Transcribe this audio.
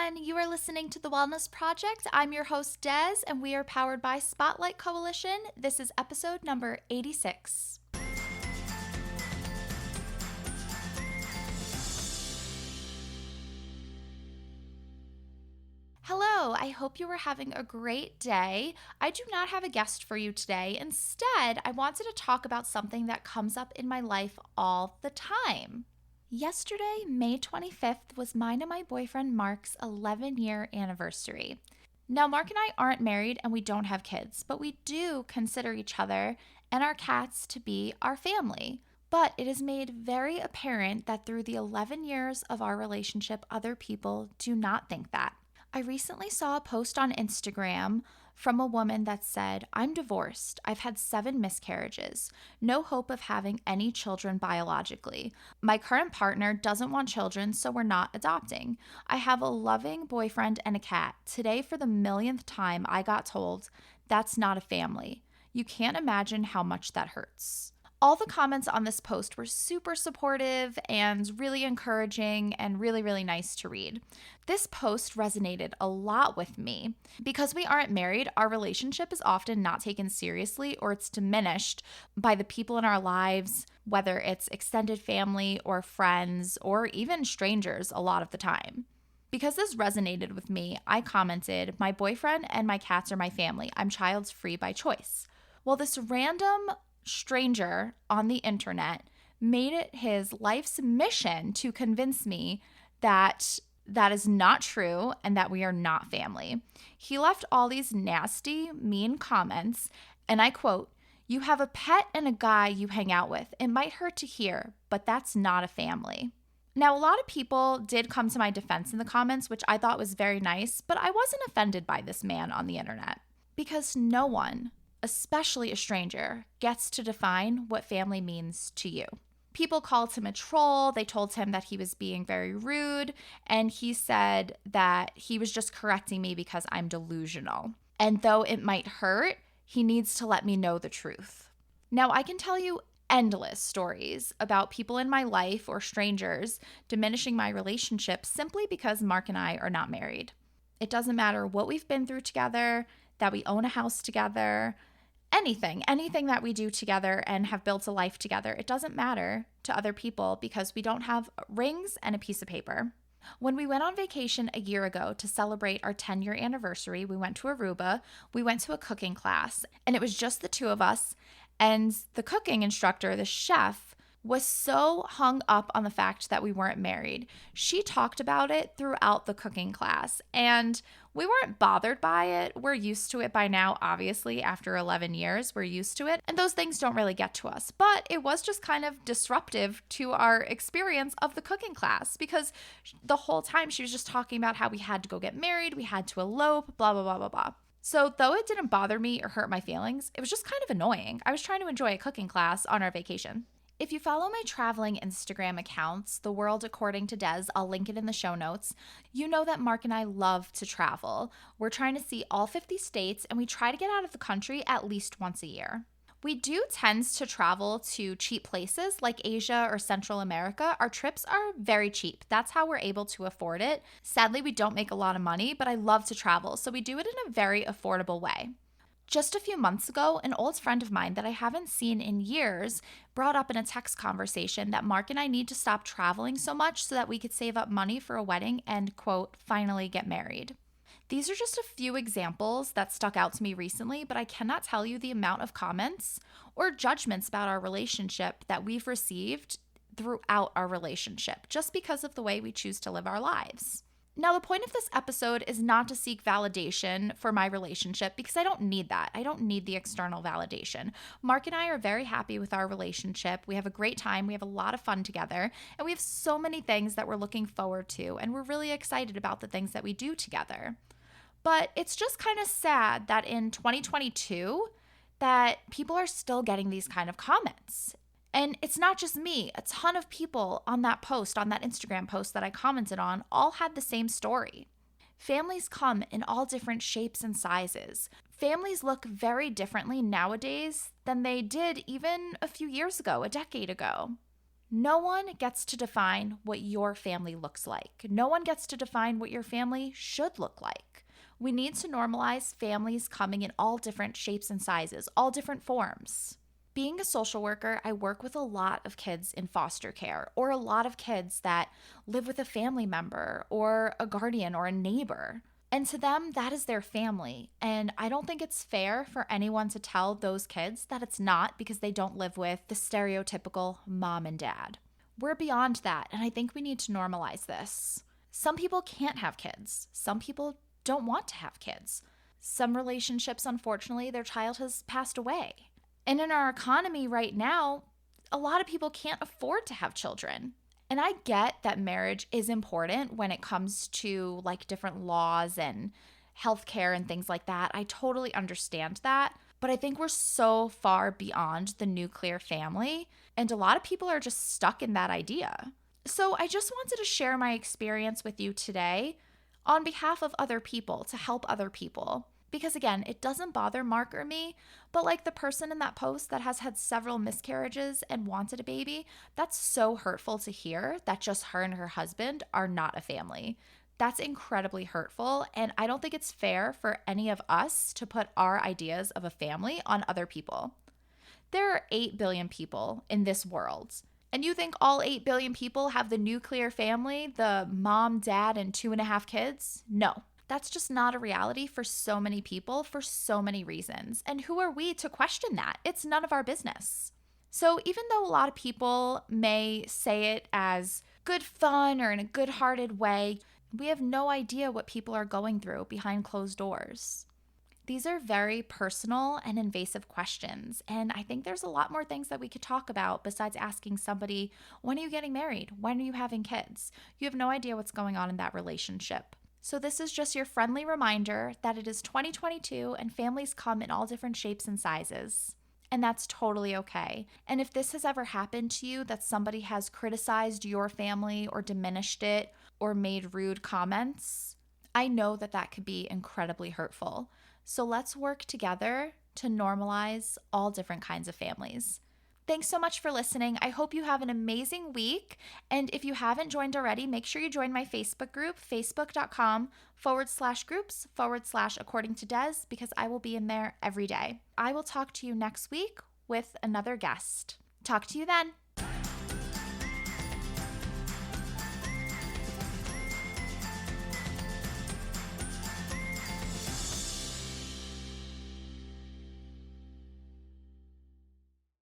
everyone. You are listening to The Wellness Project. I'm your host, Des, and we are powered by Spotlight Coalition. This is episode number 86. Hello, I hope you are having a great day. I do not have a guest for you today. Instead, I wanted to talk about something that comes up in my life all the time. Yesterday, May 25th, was mine and my boyfriend Mark's 11-year anniversary. Now, Mark and I aren't married and we don't have kids, but we do consider each other and our cats to be our family. But it is made very apparent that through the 11 years of our relationship, other people do not think that. I recently saw a post on Instagram from a woman that said, "I'm divorced. I've had 7 miscarriages. No hope of having any children biologically. My current partner doesn't want children, so we're not adopting. I have a loving boyfriend and a cat. Today, for the millionth time, I got told that's not a family. You can't imagine how much that hurts." All the comments on this post were super supportive and really encouraging and really, really nice to read. This post resonated a lot with me. Because we aren't married, our relationship is often not taken seriously or it's diminished by the people in our lives, whether it's extended family or friends or even strangers a lot of the time. Because this resonated with me, I commented, "My boyfriend and my cats are my family. I'm child free by choice." Well, this random stranger on the internet made it his life's mission to convince me that that is not true and that we are not family. He left all these nasty, mean comments, and I quote, "You have a pet and a guy you hang out with. It might hurt to hear, but that's not a family." Now, a lot of people did come to my defense in the comments, which I thought was very nice, but I wasn't offended by this man on the internet because no one, especially a stranger, gets to define what family means to you. People called him a troll. They told him that he was being very rude, and he said that he was just correcting me because I'm delusional. And though it might hurt, he needs to let me know the truth. Now, I can tell you endless stories about people in my life or strangers diminishing my relationship simply because Mark and I are not married. It doesn't matter what we've been through together, that we own a house together, anything that we do together and have built a life together, it doesn't matter to other people because we don't have rings and a piece of paper. When we went on vacation a year ago to celebrate our 10-year anniversary, we went to Aruba, we went to a cooking class, and it was just the two of us, and the cooking instructor, the chef, was so hung up on the fact that we weren't married. She talked about it throughout the cooking class, and we weren't bothered by it. We're used to it by now, obviously, after 11 years, we're used to it, and those things don't really get to us. But it was just kind of disruptive to our experience of the cooking class because the whole time she was just talking about how we had to go get married, we had to elope, blah, blah, blah, blah, blah. So though it didn't bother me or hurt my feelings, it was just kind of annoying. I was trying to enjoy a cooking class on our vacation. If you follow my traveling Instagram accounts, The World According to Des, I'll link it in the show notes, you know that Mark and I love to travel. We're trying to see all 50 states, and we try to get out of the country at least once a year. We do tend to travel to cheap places like Asia or Central America. Our trips are very cheap. That's how we're able to afford it. Sadly, we don't make a lot of money, but I love to travel, so we do it in a very affordable way. Just a few months ago, an old friend of mine that I haven't seen in years brought up in a text conversation that Mark and I need to stop traveling so much so that we could save up money for a wedding and, quote, finally get married. These are just a few examples that stuck out to me recently, but I cannot tell you the amount of comments or judgments about our relationship that we've received throughout our relationship just because of the way we choose to live our lives. Now, the point of this episode is not to seek validation for my relationship because I don't need that. I don't need the external validation. Mark and I are very happy with our relationship. We have a great time. We have a lot of fun together. And we have so many things that we're looking forward to. And we're really excited about the things that we do together. But it's just kind of sad that in 2022, that people are still getting these kind of comments. And it's not just me. A ton of people on that post, on that Instagram post that I commented on, all had the same story. Families come in all different shapes and sizes. Families look very differently nowadays than they did even a few years ago, a decade ago. No one gets to define what your family looks like. No one gets to define what your family should look like. We need to normalize families coming in all different shapes and sizes, all different forms. Being a social worker, I work with a lot of kids in foster care or a lot of kids that live with a family member or a guardian or a neighbor. And to them, that is their family. And I don't think it's fair for anyone to tell those kids that it's not because they don't live with the stereotypical mom and dad. We're beyond that, and I think we need to normalize this. Some people can't have kids, some people don't want to have kids. Some relationships, unfortunately, their child has passed away. And in our economy right now, a lot of people can't afford to have children. And I get that marriage is important when it comes to like different laws and healthcare and things like that. I totally understand that. But I think we're so far beyond the nuclear family, and a lot of people are just stuck in that idea. So I just wanted to share my experience with you today on behalf of other people to help other people. Because again, it doesn't bother Mark or me, but like the person in that post that has had several miscarriages and wanted a baby, that's so hurtful to hear that just her and her husband are not a family. That's incredibly hurtful, and I don't think it's fair for any of us to put our ideas of a family on other people. There are 8 billion people in this world. And you think all 8 billion people have the nuclear family, the mom, dad, and 2.5 kids? No. That's just not a reality for so many people for so many reasons. And who are we to question that? It's none of our business. So even though a lot of people may say it as good fun or in a good-hearted way, we have no idea what people are going through behind closed doors. These are very personal and invasive questions, and I think there's a lot more things that we could talk about besides asking somebody, when are you getting married? When are you having kids? You have no idea what's going on in that relationship. So this is just your friendly reminder that it is 2022 and families come in all different shapes and sizes. And that's totally okay. And if this has ever happened to you, that somebody has criticized your family or diminished it or made rude comments, I know that that could be incredibly hurtful. So let's work together to normalize all different kinds of families. Thanks so much for listening. I hope you have an amazing week. And if you haven't joined already, make sure you join my Facebook group, facebook.com/groups/according to Des, because I will be in there every day. I will talk to you next week with another guest. Talk to you then.